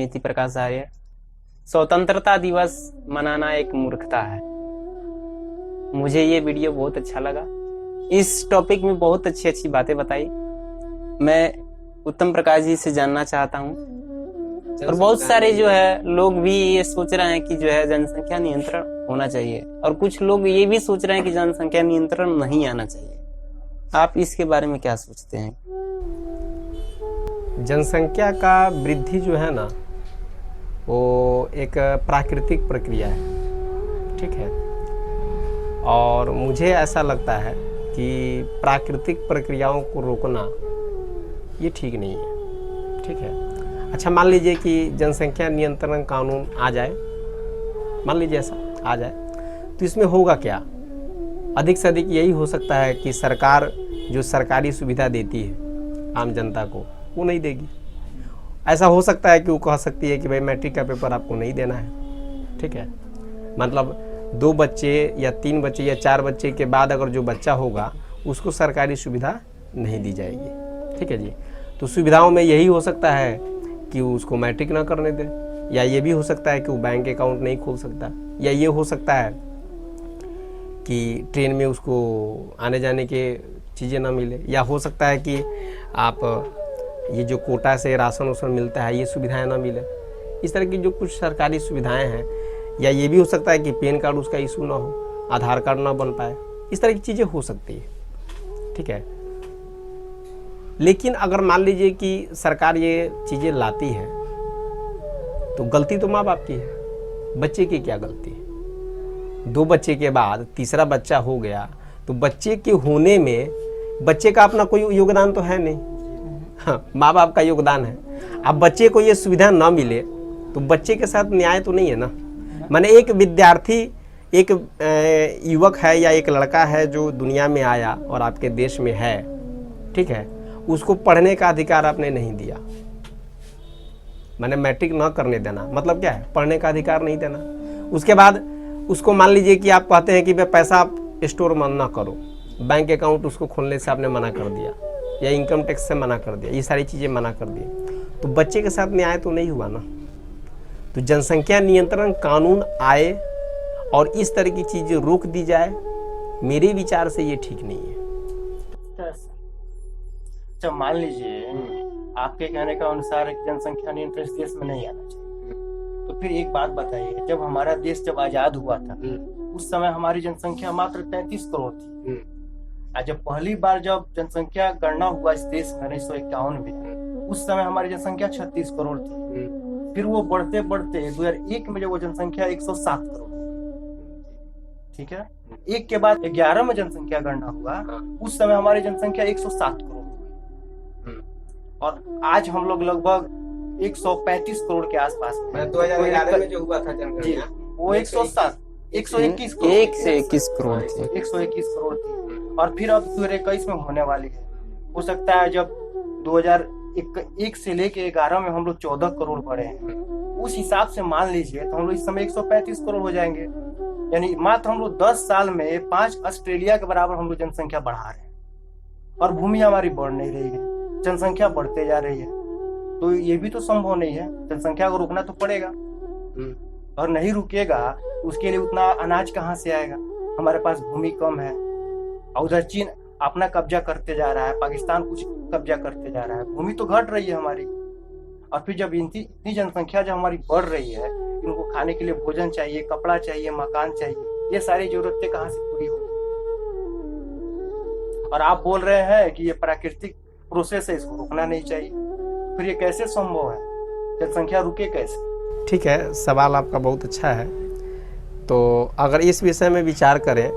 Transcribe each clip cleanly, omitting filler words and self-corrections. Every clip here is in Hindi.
नीति प्रकाश आर्य। स्वतंत्रता दिवस मनाना एक मूर्खता है। मुझे ये वीडियो बहुत अच्छा लगा। इस टॉपिक में बहुत अच्छी अच्छी बातें बताई। मैं उत्तम प्रकाश जी से जानना चाहता हूँ। और बहुत सारे जो है लोग भी ये सोच रहे हैं कि जो है जनसंख्या नियंत्रण होना चाहिए, और कुछ लोग ये भी सोच रहे हैं कि जनसंख्या नियंत्रण नहीं आना चाहिए। आप इसके बारे में क्या सोचते हैं? जनसंख्या का वृद्धि जो है ना, वो एक प्राकृतिक प्रक्रिया है, ठीक है। और मुझे ऐसा लगता है कि प्राकृतिक प्रक्रियाओं को रोकना ये ठीक नहीं है, ठीक है। अच्छा, मान लीजिए कि जनसंख्या नियंत्रण कानून आ जाए, मान लीजिए ऐसा आ जाए, तो इसमें होगा क्या? अधिक से अधिक यही हो सकता है कि सरकार जो सरकारी सुविधा देती है आम जनता को, वो नहीं देगी। ऐसा हो सकता है कि वो कह सकती है कि भाई मैट्रिक का पेपर आपको नहीं देना है, ठीक है। मतलब 2 बच्चे या 3 बच्चे या 4 बच्चे के बाद अगर जो बच्चा होगा उसको सरकारी सुविधा नहीं दी जाएगी, ठीक है जी। तो सुविधाओं में यही हो सकता है कि उसको मैट्रिक ना करने दे, या ये भी हो सकता है कि वो बैंक अकाउंट नहीं खोल सकता, या ये हो सकता है कि ट्रेन में उसको आने जाने के चीज़ें ना मिले, या हो सकता है कि आप ये जो कोटा से राशन वाशन मिलता है ये सुविधाएं ना मिले। इस तरह की जो कुछ सरकारी सुविधाएं हैं, या ये भी हो सकता है कि पैन कार्ड उसका इशू ना हो, आधार कार्ड ना बन पाए, इस तरह की चीज़ें हो सकती है, ठीक है। लेकिन अगर मान लीजिए कि सरकार ये चीज़ें लाती है तो गलती तो माँ बाप की है, बच्चे की क्या गलती है? 2 बच्चे के बाद तीसरा बच्चा हो गया तो बच्चे के होने में बच्चे का अपना कोई योगदान तो है नहीं, हाँ, माँ बाप का योगदान है। अब बच्चे को ये सुविधा ना मिले तो बच्चे के साथ न्याय तो नहीं है ना। माने एक विद्यार्थी, एक युवक है या एक लड़का है जो दुनिया में आया और आपके देश में है, ठीक है, उसको पढ़ने का अधिकार आपने नहीं दिया। माने मैट्रिक ना करने देना मतलब क्या है? पढ़ने का अधिकार नहीं देना। उसके बाद उसको मान लीजिए कि आप कहते हैं कि भाई पैसा आप स्टोर ना करो, बैंक अकाउंट उसको खोलने से आपने मना कर दिया, या इनकम टैक्स से मना कर दिया, ये सारी चीज़ें मना कर दी, तो बच्चे के साथ न्याय तो नहीं हुआ ना। तो जनसंख्या नियंत्रण कानून आए और इस तरह की चीज़ें रोक दी जाए, मेरे विचार से ये ठीक नहीं है। अच्छा, मान लीजिए आपके कहने का अनुसार जनसंख्या नियंत्रण इस देश में नहीं आना चाहिए, तो फिर एक बात बताइए, जब हमारा देश जब आजाद हुआ था उस समय हमारी जनसंख्या मात्र 33 करोड़ थी। आज जब पहली बार जब जनसंख्या गणना हुआ इस देश में 1951 में, उस समय हमारी जनसंख्या 36 करोड़ थी। फिर वो बढ़ते बढ़ते 2001 में जब वो जनसंख्या 107 करोड़, ठीक है। एक के बाद 11 में जनसंख्या गणना हुआ, उस समय हमारी जनसंख्या 107 करोड़, और आज हम लोग लगभग 135 करोड़ के आसपास में। 2011 में जो हुआ था जनगणना, वो 107 121 करोड़, 121 करोड़ थी। 121 करोड़ थी। और फिर अब 2021 में होने वाली है। हो सकता है जब 2001 से लेके 11 में हम लोग 14 करोड़ बढ़े हैं, उस हिसाब से मान लीजिए तो हम लोग इस समय 135 करोड़ हो जाएंगे। यानी मात्र हम लोग 10 साल में 5 ऑस्ट्रेलिया के बराबर हम लोग जनसंख्या बढ़ा रहे हैं, और भूमि हमारी बढ़ नहीं रही है, जनसंख्या बढ़ते जा रही है। तो ये भी तो संभव नहीं है, जनसंख्या को रोकना तो पड़ेगा, और नहीं रुकेगा तो उसके लिए उतना अनाज कहाँ से आएगा? हमारे पास भूमि कम है, और उधर चीन अपना कब्जा करते जा रहा है, पाकिस्तान कुछ कब्जा करते जा रहा है, भूमि तो घट रही है हमारी। और फिर जब इतनी जनसंख्या जब हमारी बढ़ रही है, इनको खाने के लिए भोजन चाहिए, कपड़ा चाहिए, मकान चाहिए, ये सारी जरूरतें कहाँ से पूरी होगी? और आप बोल रहे हैं कि ये प्राकृतिक प्रोसेस है, इसको रोकना नहीं चाहिए, फिर ये कैसे संभव है? जनसंख्या रुके कैसे? ठीक है, सवाल आपका बहुत अच्छा है। तो अगर इस विषय में विचार करें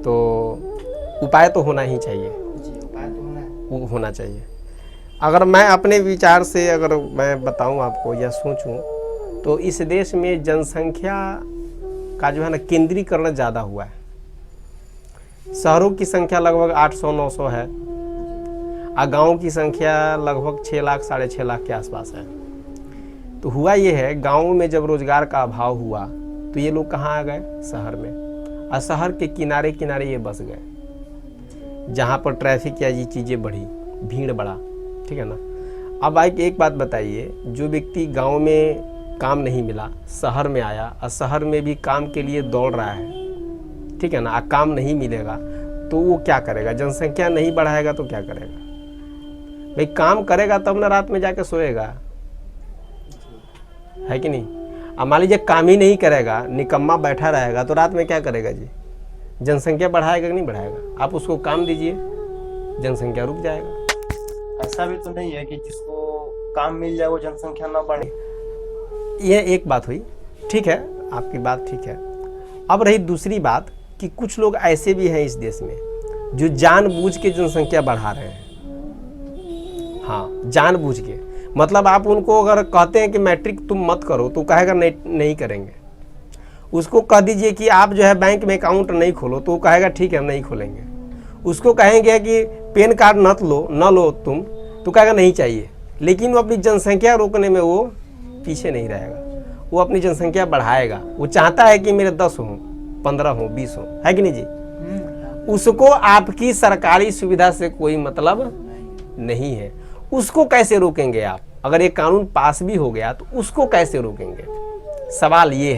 तो उपाय तो होना ही चाहिए, उपाय तो वो होना चाहिए। अगर मैं अपने विचार से अगर मैं बताऊं आपको या सोचूं, तो इस देश में जनसंख्या का जो है ना केंद्रीकरण ज़्यादा हुआ है। शहरों की संख्या लगभग 800-900 है, और गाँव की संख्या लगभग 6 लाख 6.5 लाख के आसपास है। तो हुआ ये है, गाँव में जब रोजगार का अभाव हुआ तो ये लोग कहाँ आ गए? शहर में। और शहर के किनारे किनारे ये बस गए, जहाँ पर ट्रैफिक या ये चीज़ें बढ़ी, भीड़ बढ़ा, ठीक है ना। अब एक बात बताइए, जो व्यक्ति गांव में काम नहीं मिला, शहर में आया और शहर में भी काम के लिए दौड़ रहा है, ठीक है ना, काम नहीं मिलेगा तो वो क्या करेगा? जनसंख्या नहीं बढ़ाएगा तो क्या करेगा? भाई काम करेगा तब ना रात में जाके सोएगा, है कि नहीं? अब मान लीजिए काम ही नहीं करेगा, निकम्मा बैठा रहेगा तो रात में क्या करेगा जी? जनसंख्या बढ़ाएगा कि नहीं बढ़ाएगा? आप उसको काम दीजिए, जनसंख्या रुक जाएगा। ऐसा भी तो नहीं है कि जिसको काम मिल जाए वो जनसंख्या ना बढ़े। ये एक बात हुई, ठीक है, आपकी बात ठीक है। अब रही दूसरी बात कि कुछ लोग ऐसे भी हैं इस देश में जो जानबूझ के जनसंख्या बढ़ा रहे हैं। हाँ, जानबूझ के, मतलब आप उनको अगर कहते हैं कि मैट्रिक तुम मत करो तो कहेगा नहीं करेंगे। उसको कह दीजिए कि आप जो है बैंक में अकाउंट नहीं खोलो तो कहेगा ठीक है नहीं खोलेंगे। उसको कहेंगे कि पैन कार्ड न लो तुम तो कहेगा नहीं चाहिए। लेकिन वो अपनी जनसंख्या रोकने में वो पीछे नहीं रहेगा, वो अपनी जनसंख्या बढ़ाएगा। वो चाहता है कि मेरे 10 हों, 15 हों, 20 हों, है कि नहीं जी? उसको आपकी सरकारी सुविधा से कोई मतलब नहीं है। उसको कैसे रोकेंगे आप? अगर ये कानून पास भी हो गया तो उसको कैसे रोकेंगे? सवाल ये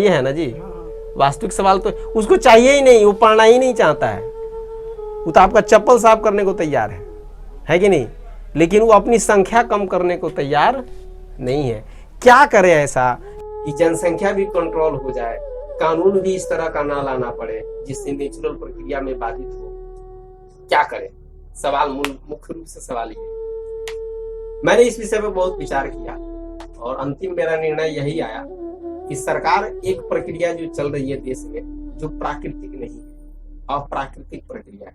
है ना जी। वास्तविक सवाल तो उसको चाहिए ही नहीं, वो पढ़ना ही नहीं चाहता है। वो तो आपका चप्पल साफ करने को तैयार है कि नहीं? लेकिन वो अपनी संख्या कम करने को तैयार नहीं है। क्या करें ऐसा कि जनसंख्या भी कंट्रोल हो जाए, कानून भी इस तरह का ना लाना पड़े जिससे नेचुरल प्रक्रिया में बाधित हो? क्या करें? सवाल मुख्य रूप से सवाल ये है। मैंने इस विषय पर बहुत विचार किया और अंतिम मेरा निर्णय यही आया कि सरकार एक प्रक्रिया जो चल रही है देश में, जो प्राकृतिक नहीं है, अप्राकृतिक प्रक्रिया है,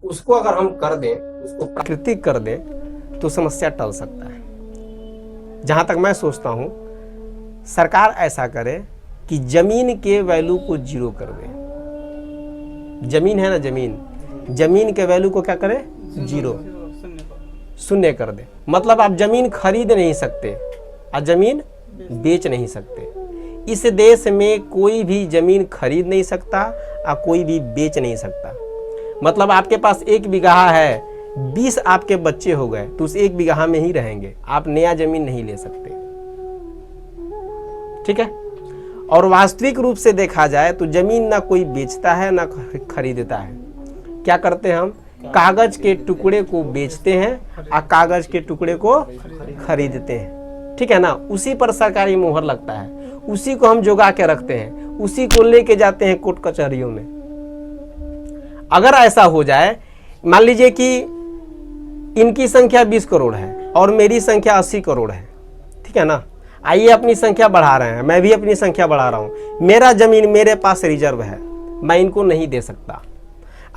उसको अगर हम कर दें, उसको प्राकृतिक कर दें तो समस्या टल सकता है। जहां तक मैं सोचता हूं, सरकार ऐसा करे कि जमीन के वैल्यू को 0 कर दे। जमीन है ना, जमीन के वैल्यू को क्या करे? 0, शून्य कर दे। मतलब आप जमीन खरीद नहीं सकते और जमीन बेच नहीं सकते। इस देश में कोई भी जमीन खरीद नहीं सकता और कोई भी बेच नहीं सकता। मतलब आपके पास 1 बीघा है, 20 आपके बच्चे हो गए तो उस 1 बीघा में ही रहेंगे, आप नया जमीन नहीं ले सकते, ठीक है? और वास्तविक रूप से देखा जाए तो जमीन ना कोई बेचता है ना खरीदता है। क्या करते हैं हम? कागज के टुकड़े को बेचते हैं और कागज के टुकड़े को खरीदते हैं, ठीक है ना? उसी पर सरकारी मोहर लगता है, उसी को हम जोगा के रखते हैं, उसी को लेके जाते हैं कोर्ट कचहरियों में। अगर ऐसा हो जाए, मान लीजिए कि इनकी संख्या 20 करोड़ है और मेरी संख्या 80 करोड़ है, ठीक है ना? आइए अपनी संख्या बढ़ा रहे हैं, मैं भी अपनी संख्या बढ़ा रहा हूं। मेरा जमीन मेरे पास रिजर्व है, मैं इनको नहीं दे सकता।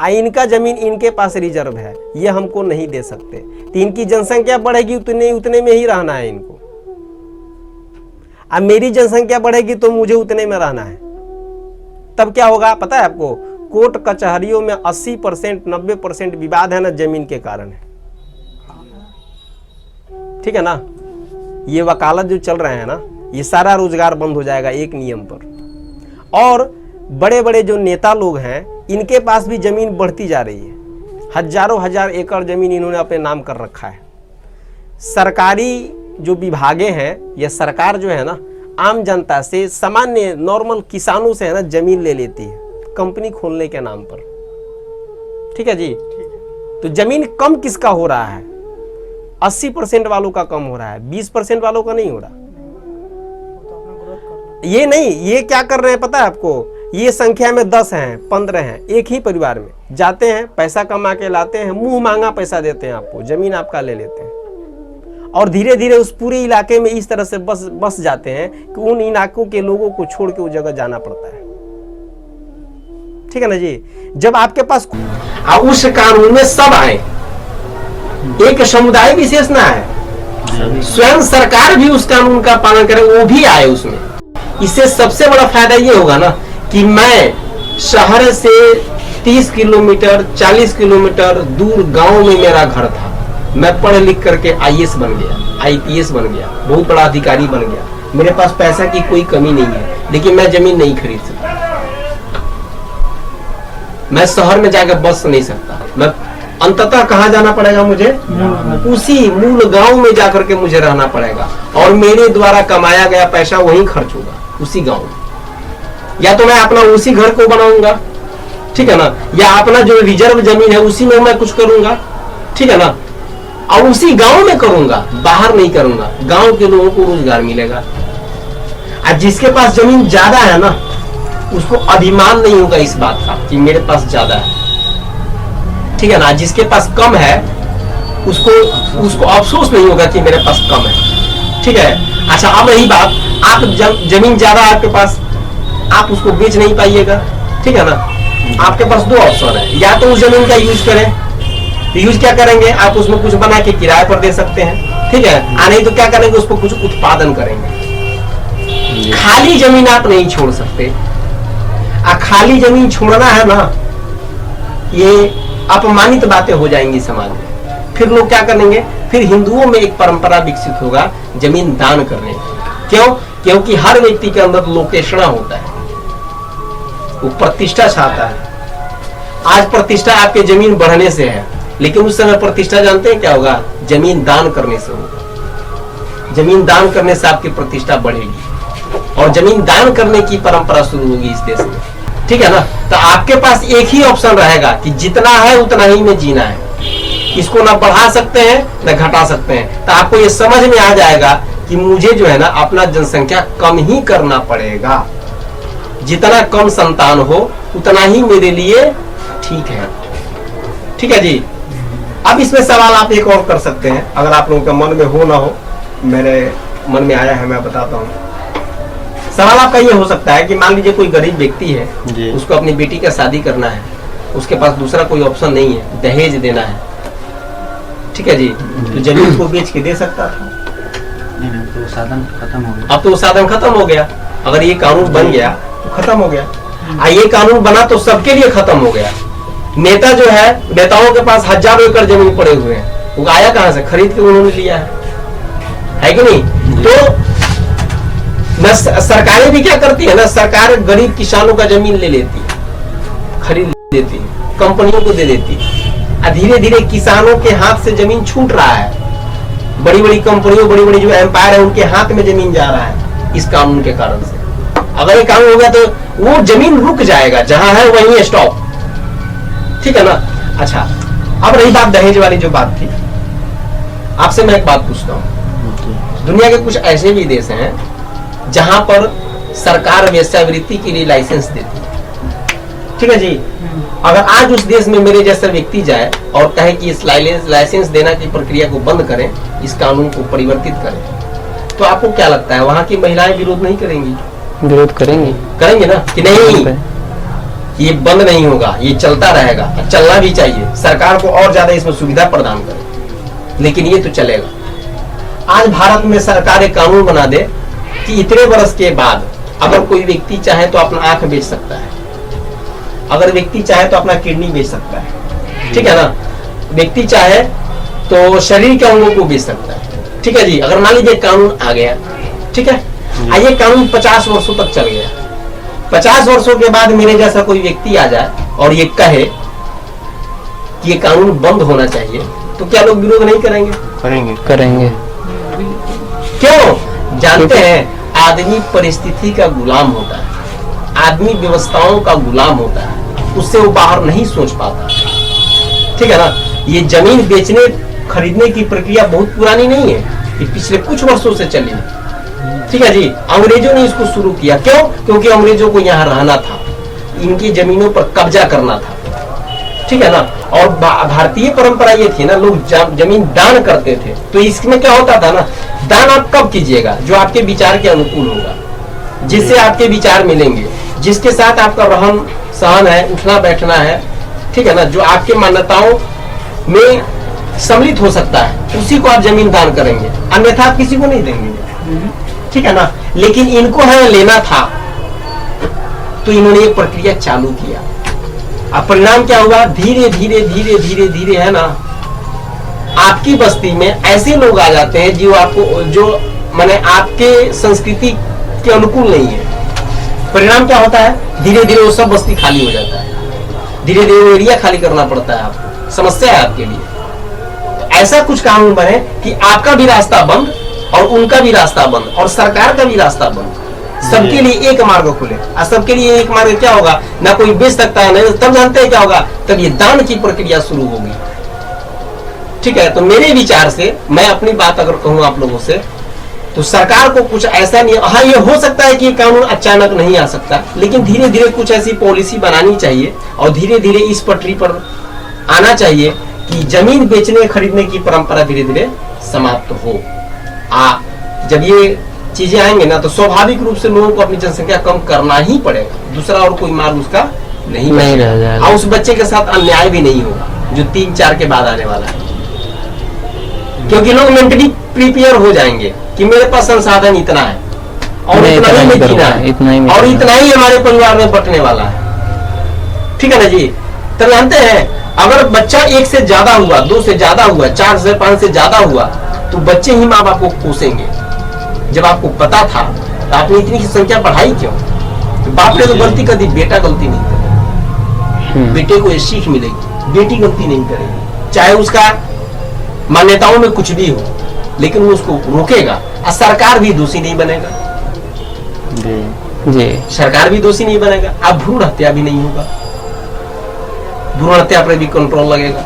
इनका जमीन इनके पास रिजर्व है, ये हमको नहीं दे सकते। तो इनकी जनसंख्या बढ़ेगी, उतने में ही रहना है इनको। अब मेरी जनसंख्या बढ़ेगी तो मुझे उतने में रहना है। तब क्या होगा पता है आपको? कोर्ट कचहरियों में 80% 90% विवाद है ना, जमीन के कारण है, ठीक है ना? ये वकालत जो चल रहे हैं ना, ये सारा रोजगार बंद हो जाएगा एक नियम पर। और बड़े बड़े जो नेता लोग हैं, इनके पास भी जमीन बढ़ती जा रही है। हजारों हजार एकड़ जमीन इन्होंने अपने नाम कर रखा है। सरकारी जो विभागे हैं या सरकार जो है ना, आम जनता से, सामान्य नॉर्मल किसानों से है ना, जमीन ले लेती है कंपनी खोलने के नाम पर, ठीक है जी? तो जमीन कम किसका हो रहा है? 80% वालों का कम हो रहा है, 20% वालों का नहीं हो रहा। ये नहीं, ये क्या कर रहे हैं पता है आपको? ये संख्या में 10 हैं, 15 हैं, एक ही परिवार में जाते हैं, पैसा कमा के लाते हैं, मुंह मांगा पैसा देते हैं आपको, जमीन आपका ले लेते हैं और धीरे धीरे उस पूरे इलाके में इस तरह से बस जाते हैं कि उन इलाकों के लोगों को छोड़ के उस जगह जाना पड़ता है, ठीक है ना जी? जब आपके पास उस कानून में सब आए, एक समुदाय विशेष ना है, स्वयं सरकार भी उस कानून का पालन करे, वो भी आए उसमें। इससे सबसे बड़ा फायदा ये होगा ना कि मैं शहर से 30 किलोमीटर 40 किलोमीटर दूर गांव में मेरा घर था, मैं पढ़ लिख करके IAS बन गया, IPS बन गया, बहुत बड़ा अधिकारी बन गया, मेरे पास पैसा की कोई कमी नहीं है, लेकिन मैं जमीन नहीं खरीद सकता, मैं शहर में जाकर बस नहीं सकता, मैं अंततः कहाँ जाना पड़ेगा मुझे? उसी मूल गांव में जाकर के मुझे रहना पड़ेगा, और मेरे द्वारा कमाया गया पैसा वहीं खर्च होगा, उसी गांव में। या तो मैं अपना उसी घर को बनाऊंगा, ठीक है ना, या अपना जो रिजर्व जमीन है उसी में मैं कुछ करूंगा, ठीक है ना, और उसी गांव में करूंगा, बाहर नहीं करूंगा। गांव के लोगों को रोजगार मिलेगा। और जिसके पास जमीन ज्यादा है ना, उसको अभिमान नहीं होगा इस बात का कि मेरे पास ज्यादा है, ठीक है ना। जिसके पास कम है उसको अफसोस नहीं होगा कि मेरे पास कम है, ठीक है। अच्छा, अब रही बात, आप जमीन ज्यादा है आपके पास, आप उसको बेच नहीं पाइएगा, ठीक है ना। आपके पास दो ऑप्शन है, या तो उस जमीन का यूज करें, यूज क्या करेंगे, आप उसमें कुछ बना के किराए पर दे सकते हैं, ठीक है। नहीं तो क्या करेंगे, उसको कुछ उत्पादन करेंगे। खाली जमीन आप नहीं छोड़ सकते। खाली जमीन छोड़ना है ना, ये अपमानित बातें हो जाएंगी समाज में। फिर लोग क्या करेंगे, फिर हिंदुओं में एक परंपरा विकसित होगा जमीन दान करने की। क्यों? क्योंकि हर व्यक्ति के अंदर लोकेशना होता है, वो प्रतिष्ठा चाहता है। आज प्रतिष्ठा आपके जमीन बढ़ने से है, लेकिन उस समय प्रतिष्ठा जानते हैं क्या होगा? जमीन दान करने से होगा। जमीन दान करने से आपकी प्रतिष्ठा बढ़ेगी, और जमीन दान करने की परंपरा शुरू होगी इस देश में, ठीक है ना। तो आपके पास एक ही ऑप्शन रहेगा कि जितना है उतना ही में जीना है, इसको ना बढ़ा सकते हैं ना घटा सकते हैं। तो आपको ये समझ में आ जाएगा कि मुझे जो है ना अपना जनसंख्या कम ही करना पड़ेगा। जितना कम संतान हो उतना ही मेरे लिए ठीक है, ठीक है जी। अब इसमें सवाल आप एक और कर सकते हैं, अगर आप लोगों के मन में हो ना हो, मेरे मन में आया है, मैं बताता हूँ। सवाल आपका ये हो सकता है कि मान लीजिए कोई गरीब व्यक्ति है, उसको अपनी बेटी का शादी करना है, उसके पास दूसरा कोई ऑप्शन नहीं है, दहेज देना है, ठीक है जी। तो जमीन को बेच के दे सकता था, नहीं, तो साधन खत्म हो गया। अब तो साधन खत्म हो गया। अगर ये कानून बन गया तो खत्म हो गया। ये कानून बना तो सबके लिए खत्म हो गया। नेता जो है, नेताओं के पास हजारों एकड़ जमीन पड़े हुए हैं, वो आया कहां से? खरीद के उन्होंने लिया है कि नहीं? तो न सरकारें भी क्या करती है ना, सरकार गरीब किसानों का जमीन ले लेती है, खरीद लेती है, कंपनियों को दे देती है। धीरे धीरे किसानों के हाथ से जमीन छूट रहा है। बड़ी बड़ी कंपनियों, बड़ी बड़ी जो एम्पायर है, उनके हाथ में जमीन जा रहा है इस कानून के कारण से। अगर ये कानून हो गया तो वो जमीन रुक जाएगा, जहां है वहीं स्टॉप, ठीक है ना। अच्छा, अब रही बात दहेज वाली जो बात थी, आपसे मैं एक बात पूछता हूँ। दुनिया के कुछ ऐसे भी देश हैं जहां पर सरकार वेश्यावृत्ति के लिए लाइसेंस देती है, ठीक है जी। अगर आज उस देश में मेरे जैसा व्यक्ति जाए और कहे कि इस लाइसेंस देना की प्रक्रिया को बंद करें, इस कानून को परिवर्तित करें, तो आपको क्या लगता है वहां की महिलाएं विरोध नहीं करेंगी? विरोध करेंगे, करेंगे ना कि नहीं? ये बंद नहीं होगा, ये चलता रहेगा, चलना भी चाहिए। सरकार को और ज्यादा इसमें सुविधा प्रदान करे, लेकिन ये तो चलेगा। आज भारत में सरकार एक कानून बना दे कि इतने वर्ष के बाद अगर कोई व्यक्ति चाहे तो अपना आंख बेच सकता है, अगर व्यक्ति चाहे तो अपना किडनी बेच सकता है, ठीक है ना। व्यक्ति चाहे तो शरीर के अंगों को बेच सकता है, ठीक है जी। अगर मान लीजिए कानून आ गया, ठीक है, ये कानून 50 वर्षों तक चल गया। 50 वर्षों के बाद मेरे जैसा कोई व्यक्ति आ जाए और ये कहे कि ये कानून बंद होना चाहिए, तो क्या लोग विरोध नहीं करेंगे? करेंगे। क्यों? जानते हैं, आदमी परिस्थिति का गुलाम होता है, आदमी व्यवस्थाओं का गुलाम होता है, उससे वो बाहर नहीं सोच पाता, ठीक है ना। ये जमीन बेचने खरीदने की प्रक्रिया बहुत पुरानी नहीं है, ये पिछले कुछ वर्षों से चली है, ठीक है जी। अंग्रेजों ने इसको शुरू किया। क्यों? क्योंकि अंग्रेजों को यहाँ रहना था, इनकी जमीनों पर कब्जा करना था, ठीक है ना। और भारतीय परंपरा ये थी ना, लोग जमीन दान करते थे। तो इसमें क्या होता था ना, दान आप कब कीजिएगा? जो आपके विचार के अनुकूल होगा, जिससे आपके विचार मिलेंगे, जिसके साथ आपका रहन सहन है, उठना बैठना है, ठीक है ना, जो आपके मान्यताओं में सम्मिलित हो सकता है, उसी को आप जमीन दान करेंगे, अन्यथा आप किसी को नहीं देंगे, ठीक है ना। लेकिन इनको है लेना था, तो इन्होंने एक प्रक्रिया चालू किया। अब परिणाम क्या हुआ? धीरे धीरे धीरे धीरे धीरे है ना, आपकी बस्ती में ऐसे लोग आ जाते हैं जो माने आपके संस्कृति के अनुकूल नहीं है। परिणाम क्या होता है? धीरे धीरे वो सब बस्ती खाली हो जाता है, धीरे धीरे वो एरिया खाली करना पड़ता है आपको, समस्या है आपके लिए। तो ऐसा कुछ कानून बने कि आपका भी रास्ता बंद और उनका भी रास्ता बंद और सरकार का भी रास्ता बंद, सबके लिए एक मार्ग खुले। और सबके लिए एक मार्ग क्या होगा, ना कोई बेच सकता है, नहीं तब जानते हैं क्या होगा, तब ये दान की प्रक्रिया शुरू होगी। ठीक है, तो मेरे विचार से मैं अपनी बात अगर कहूं आप लोगों से, तो सरकार को कुछ ऐसा नहीं, हाँ ये हो सकता है कि ये कानून अचानक नहीं आ सकता, लेकिन धीरे धीरे कुछ ऐसी पॉलिसी बनानी चाहिए और धीरे धीरे इस पटरी पर आना चाहिए कि जमीन बेचने खरीदने की परंपरा धीरे धीरे समाप्त हो। जब ये चीजें आएंगे ना, तो स्वाभाविक रूप से लोगों को अपनी जनसंख्या कम करना ही पड़ेगा, दूसरा और कोई मार्ग उसका नहीं रह जाएगा। और उस बच्चे के साथ अन्याय भी नहीं होगा जो 3-4 के बाद आने वाला है, क्योंकि लोग मेंटली प्रिपेयर हो जाएंगे कि मेरे पास संसाधन इतना है और इतना ही में जीना है और इतना ही हमारे परिवार में बंटने वाला है। ठीक है ना जी। तो जानते हैं अगर बच्चा 1 से ज्यादा हुआ, 2 से ज्यादा हुआ, 4 से 5 से ज्यादा हुआ, तो बच्चे ही माँ बाप को कोसेंगे। जब आपको पता था तो आपने इतनी संख्या बढ़ाई क्यों? तो बाप ने तो गलती कर दी, बेटा गलती नहीं करेगा। बेटे को ये सीख मिलेगी, बेटी गलती नहीं करेगी, चाहे उसका मान्यताओं में कुछ भी हो, लेकिन वो उसको रोकेगा। और सरकार भी दोषी नहीं बनेगा जी, सरकार भी दोषी नहीं बनेगा। अब भ्रूण हत्या भी नहीं होगा, भ्रूण हत्या पर भी कंट्रोल लगेगा,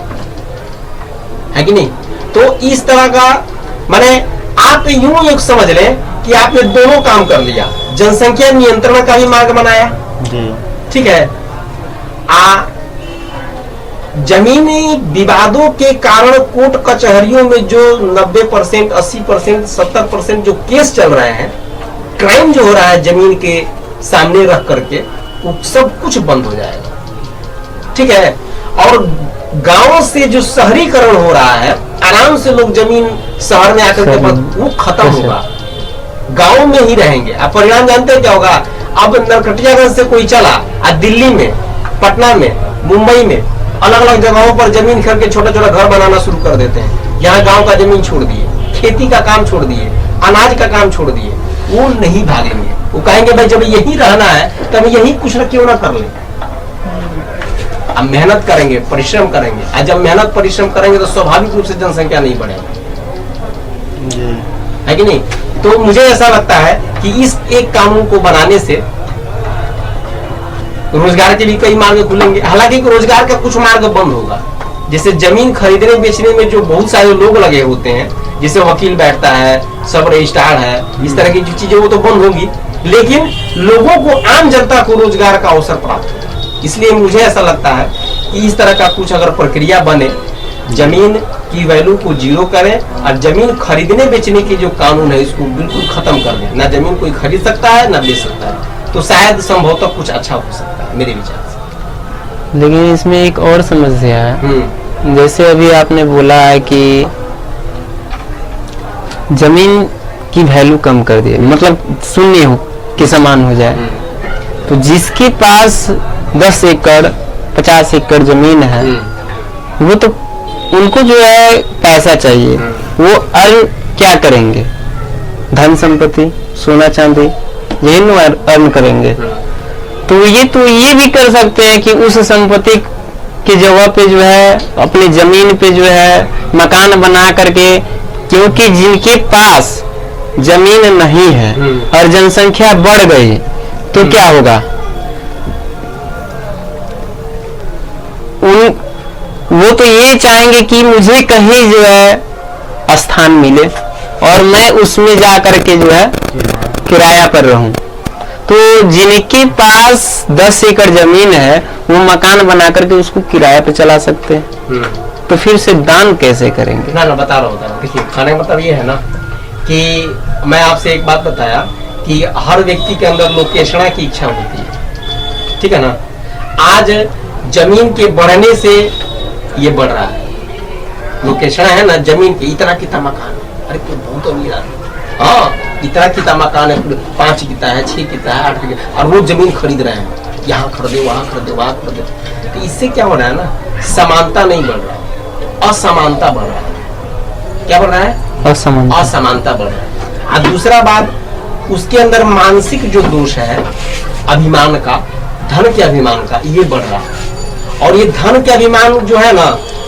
है कि नहीं? तो इस तरह का माने आप यूं एक समझ लें कि आपने दोनों काम कर लिया, जनसंख्या नियंत्रण का भी मार्ग बनाया, ठीक है, जमीनी विवादों के कारण कोर्ट कचहरियों में जो 90%, 80%, 70% जो केस चल रहे हैं, क्राइम जो हो रहा है जमीन के सामने रख करके, वो सब कुछ बंद हो जाएगा। ठीक है, और गांवों से जो शहरीकरण हो रहा है, आराम से लोग जमीन शहर में आकर के वो खत्म होगा, गांव में ही रहेंगे। अब परिणाम जानते हैं क्या होगा? अब नरकटियागंज से कोई चला और दिल्ली में, पटना में, मुंबई में अलग अलग जगहों पर जमीन खरीद के छोटा छोटा घर बनाना शुरू कर देते हैं। यहाँ गांव का जमीन छोड़ दिए, खेती का काम छोड़ दिए, अनाज का काम छोड़ दिए। वो नहीं भागेंगे, वो कहेंगे भाई जब यही रहना है तब यही कुछ न क्यों ना कर ले। अब मेहनत करेंगे, परिश्रम करेंगे, और जब मेहनत परिश्रम करेंगे तो स्वाभाविक रूप से जनसंख्या नहीं बढ़ेगी, है कि नहीं? तो मुझे ऐसा लगता है कि इस एक कानून को बनाने से रोजगार के भी कई मार्ग खुलेंगे। हालांकि रोजगार का कुछ मार्ग बंद होगा, जैसे जमीन खरीदने बेचने में जो बहुत सारे लोग लगे होते हैं, जैसे वकील बैठता है, सब रजिस्ट्रार है, इस तरह की जो चीजें वो तो बंद होंगी, लेकिन लोगों को, आम जनता को रोजगार का अवसर प्राप्त होगा। इसलिए मुझे ऐसा लगता है कि इस तरह का कुछ अगर प्रक्रिया बने, जमीन की वैल्यू को जीरो करें और जमीन खरीदने बेचने की जो कानून है इसको बिल्कुल खत्म कर दें। ना जमीन कोई खरीद सकता है ना बेच सकता है, तो शायद संभवतः कुछ अच्छा हो सकता है मेरे विचार से। लेकिन इसमें एक और समस्या है, जैसे अभी आपने बोला है कि जमीन की वैल्यू कम कर दिए, मतलब शून्य हो के समान हो जाए, तो जिसके पास 10 एकड़ 50 एकड़ जमीन है, वो तो उनको जो है पैसा चाहिए, वो अर्न क्या करेंगे? धन संपत्ति, सोना चांदी, यही अर्न करेंगे। तो ये भी कर सकते हैं कि उस संपत्ति की जगह पे जो है, अपनी जमीन पे जो है मकान बना करके, क्योंकि जिनके पास जमीन नहीं है और जनसंख्या बढ़ गई तो क्या होगा? वो तो ये चाहेंगे कि मुझे कहीं जो है स्थान मिले और मैं उसमें जा करके जो है किराया पर रहूं। तो जिनके पास 10 एकड़ जमीन है वो मकान बना करके उसको किराया पे चला सकते हैं, तो फिर से दान कैसे करेंगे? ना बता रहा होता है। देखिए, खाने का मतलब ये है ना कि मैं आपसे एक बात बताया कि हर व्यक्ति के अंदर लोकेशना की इच्छा होती है, ठीक है ना? आज जमीन के बढ़ने से ये बढ़ रहा है, लोकेशन है ना जमीन के, इतना कितना मकान, अरे कोई बहुत अमीर आदमी, हाँ इतना कितना मकान है, 5 किता है, 6 किता है, 8 किता, और वो जमीन खरीद रहे हैं, यहाँ खरीदे, वहां खरीदे, वहां खरीदे। तो इससे क्या हो रहा है ना, समानता नहीं बढ़ रहा है, असमानता बढ़ रहा है। क्या बढ़ रहा है? असमानता बढ़ रहा है। और दूसरा बात, उसके अंदर मानसिक जो दोष है अभिमान का, धन के अभिमान का, ये बढ़ रहा है। और ये धन के अभिमान जो है ना,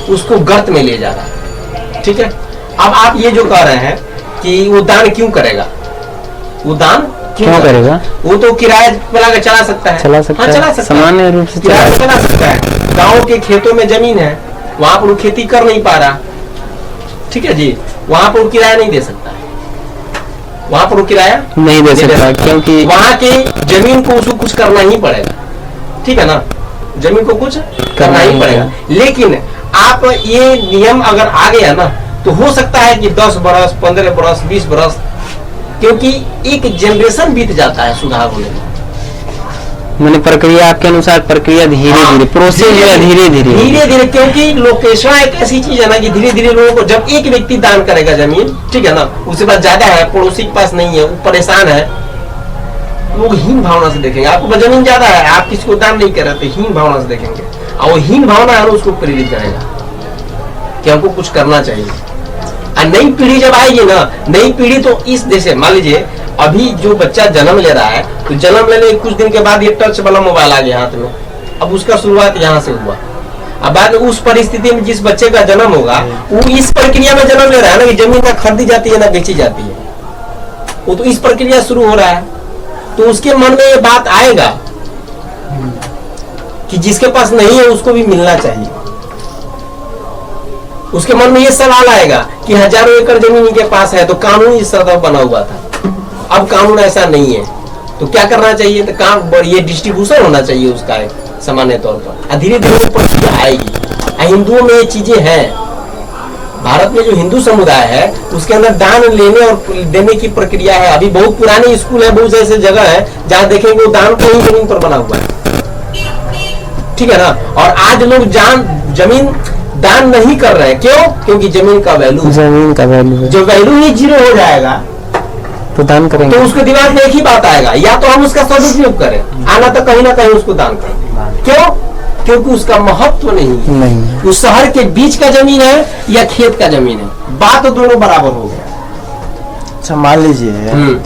उसको गर्त में ले जा रहा है। ठीक है, अब आप ये जो कह रहे हैं कि वो दान क्यों करेगा, वो दान क्यों करेगा? वो तो किराया पे लगा चला सकता है, चला सकता हाँ, है, चला सकता सामान्य है, रूप से किराया पे चला सकता है। गाँव के खेतों में जमीन है, वहां पर वो खेती कर नहीं पा रहा, ठीक है जी, वहां पर वो किराया नहीं दे सकता है, वहां पर वो किराया नहीं दे सकता, क्योंकि वहां के जमीन को उसको कुछ करना ही पड़ेगा। ठीक है ना, जमीन को कुछ करना ही पड़ेगा। लेकिन आप ये नियम अगर आ गया ना, तो हो सकता है कि 10 बरस 15 बरस 20 बरस, क्योंकि एक जनरेशन बीत जाता है सुधार होने में। मैंने प्रक्रिया आपके अनुसार प्रक्रिया धीरे धीरे प्रोसेस जो है धीरे धीरे, क्योंकि लोकेशन एक ऐसी चीज है ना कि धीरे धीरे लोगों को, जब एक व्यक्ति दान करेगा जमीन, ठीक है ना, उसके पास ज्यादा है, पड़ोसी के पास नहीं है, वो परेशान है, लोग हीन भावना से देखेंगे। आपके पास जमीन ज्यादा है, आप किसी को दान नहीं कर रहे, तो हीन भावना से देखेंगे, और वो हीन भावना है उसको प्रेरित करेगा कि हमको कुछ करना चाहिए। और नई पीढ़ी जब आएगी ना, नई पीढ़ी तो इस जैसे मान लीजिए अभी जो बच्चा जन्म ले रहा है, तो जन्म लेने के कुछ दिन के बाद ये टच वाला मोबाइल आ गया हाथ में, अब उसका शुरुआत यहाँ से हुआ। अब बाद में उस परिस्थिति में जिस बच्चे का जन्म होगा, वो इस प्रक्रिया में जन्म ले रहा है ना कि जमीन ना खरीदी जाती है ना बेची जाती है, वो तो इस प्रक्रिया शुरू हो रहा है। तो उसके मन में ये बात आएगा कि जिसके पास नहीं है उसको भी मिलना चाहिए। उसके मन में ये सवाल आएगा कि हजारों एकड़ जमीन के पास है, तो कानून इस तरह बना हुआ था, अब कानून ऐसा नहीं है, तो क्या करना चाहिए, तो काम ये डिस्ट्रीब्यूशन होना चाहिए उसका एक सामान्य तौर पर। धीरे धीरे प्रक्रिया आएगी। हिंदुओं में ये चीजें हैं, भारत में जो हिंदू समुदाय है उसके अंदर दान लेने और देने की प्रक्रिया है। अभी बहुत पुराने स्कूल है, बहुत ऐसे जगह है जहाँ देखेंगे वो दान को ही जमीन पर बना हुआ है, ठीक है ना। और आज लोग जमीन दान नहीं कर रहे हैं, क्यों? क्योंकि जमीन का वैल्यू है, जो वैल्यू ही जीरो हो जाएगा तो दान करेंगे, तो उसके दिमाग में एक ही बात आएगा, या तो हम उसका सदुपयोग करें, आना तो कहीं ना कहीं उसको दान करें। क्यों? क्योंकि उसका महत्व नहीं है। उस शहर के बीच का जमीन है या खेत का जमीन है, बात दोनों बराबर हो गया। अच्छा, मान लीजिए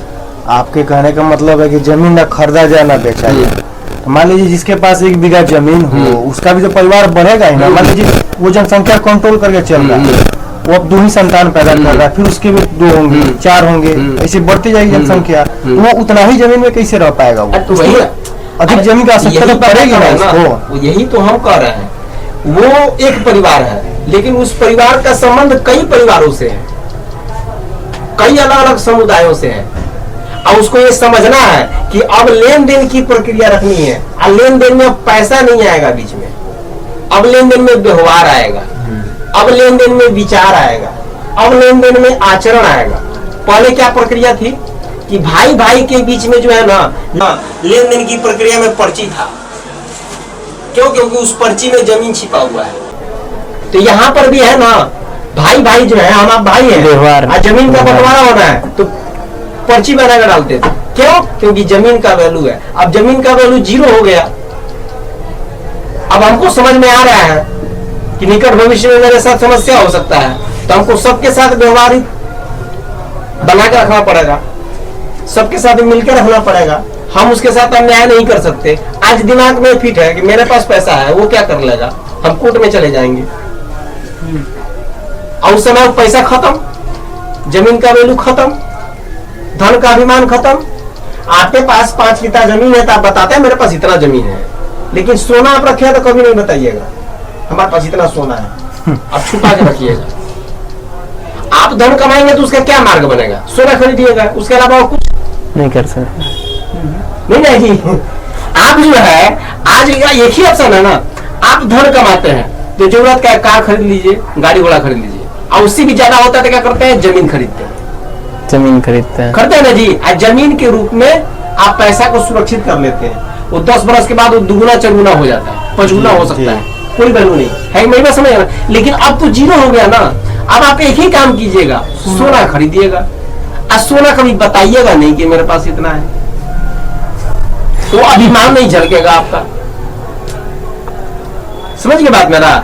आपके कहने का मतलब है कि जमीन ना खरीदा जाए ना बेचा जाए, तो मान लीजिए जिसके पास 1 बीघा जमीन हो, उसका भी तो परिवार बढ़ेगा ही ना। मान लीजिए वो जनसंख्या कंट्रोल करके चल रहा है, वो अब 2 ही संतान पैदा कर रहा है, फिर उसके भी 2 होंगे 4 होंगे, ऐसे बढ़ती जाएगी जनसंख्या, वो उतना ही जमीन में कैसे रह पाएगा? वो अधिक जमीन की आवश्यकता तो पड़ेगी ना उसको। यही तो हम कह रहे हैं, वो एक परिवार है, लेकिन उस परिवार का संबंध कई परिवारों से है, कई अलग अलग समुदायों से है, और उसको ये समझना है कि अब लेन देन की प्रक्रिया रखनी है। और लेन देन में पैसा नहीं आएगा बीच में, अब लेन देन में व्यवहार आएगा, अब लेन देन में विचार आएगा, अब लेन देन में आचरण आएगा। पहले क्या प्रक्रिया थी कि भाई भाई के बीच में जो है ना लेन देन की प्रक्रिया में पर्ची था, क्यों? क्योंकि उस पर्ची में जमीन छिपा हुआ है। तो यहाँ पर भी है ना, भाई भाई जो है, हम आप भाई हैं, जमीन का बंटवारा होना है तो पर्ची बना कर डालते थे, क्यों? क्योंकि जमीन का वैल्यू है। अब जमीन का वैल्यू 0 हो गया। अब हमको समझ में आ रहा है कि निकट भविष्य में मेरे साथ समस्या हो सकता है, तो हमको सबके साथ व्यवहारिक बना के रखना पड़ेगा, सबके साथ मिलकर रखना पड़ेगा। हम उसके साथ अन्याय नहीं कर सकते। आज दिमाग में फिट है कि मेरे पास पैसा है, वो क्या कर लेगा, हम कोर्ट में चले जाएंगे, और उस समय पैसा खत्म, जमीन का वैल्यू खत्म, धन का अभिमान खत्म। आपके पास 5 बीघा जमीन है तो आप बताते हैं मेरे पास इतना जमीन है, लेकिन सोना आप रखे तो कभी नहीं बताइएगा हमारे पास इतना सोना है, आप छुपा के रखिएगा। आप धन कमाएंगे तो उसका क्या मार्ग बनेगा? सोना खरीदिएगा, उसके अलावा और कुछ नहीं कर सकते। नहीं आप जो है आज एक ही ऑप्शन है ना, आप धन कमाते हैं तो जरूरत का कार खरीद लीजिए, गाड़ी घोड़ा खरीद लीजिए, और उससे भी ज्यादा होता है तो क्या करते हैं, जमीन खरीदते हैं, खरीदते हैं ना जी। आज जमीन के रूप में आप पैसा को सुरक्षित कर लेते हैं, वो 10 बरस के बाद वो दुगुना चरगुना हो जाता है, 5 गुना हो सकता है, कोई वैल्यू नहीं है, मेरी बात समझ। लेकिन अब तो 0 हो गया ना। अब आप एक ही काम कीजिएगा, सोना खरीदिएगा, और सोना कभी बताइएगा नहीं कि मेरे पास इतना है, तो अभिमान नहीं झलकेगा आपका। समझ गए बात मेरा?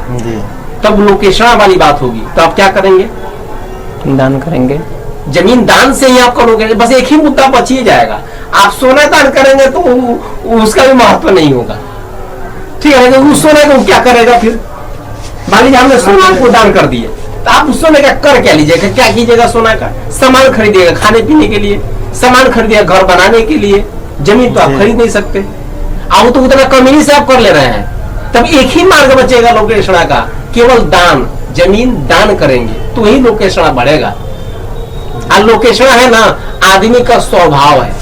तब लोकेशन वाली बात होगी, तो आप क्या करेंगे? दान करेंगे। जमीन दान से ही आप करोगे, बस एक ही मुद्दा बच ही जाएगा। आप सोना दान करेंगे तो उसका भी महत्व नहीं होगा, ठीक है। उस सोने को क्या करेगा फिर? मान लीजिए हमने सोना को दान कर दिए, तो आप उस सोने का कर क्या लीजिएगा, क्या कीजिएगा? सोना का सामान खरीदिएगा खाने पीने के लिए, सामान खरीदिएगा घर बनाने के लिए, जमीन तो आप खरीद नहीं सकते। अब तो उतना कमी से आप कर ले रहे हैं, तब एक ही मार्ग बचेगा लोकेशणा का, केवल दान, जमीन दान करेंगे तो ही लोकेशणा बढ़ेगा। और लोकेशणा है ना, आदमी का स्वभाव है,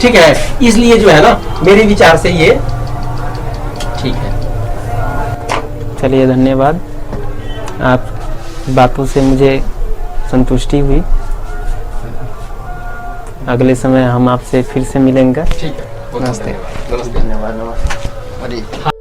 ठीक है। इसलिए जो है ना, मेरे विचार से ये ठीक है। चलिए धन्यवाद, आप बातों से मुझे संतुष्टि हुई। अगले समय हम आपसे फिर से मिलेंगे। ठीक है, नमस्ते। धन्यवाद।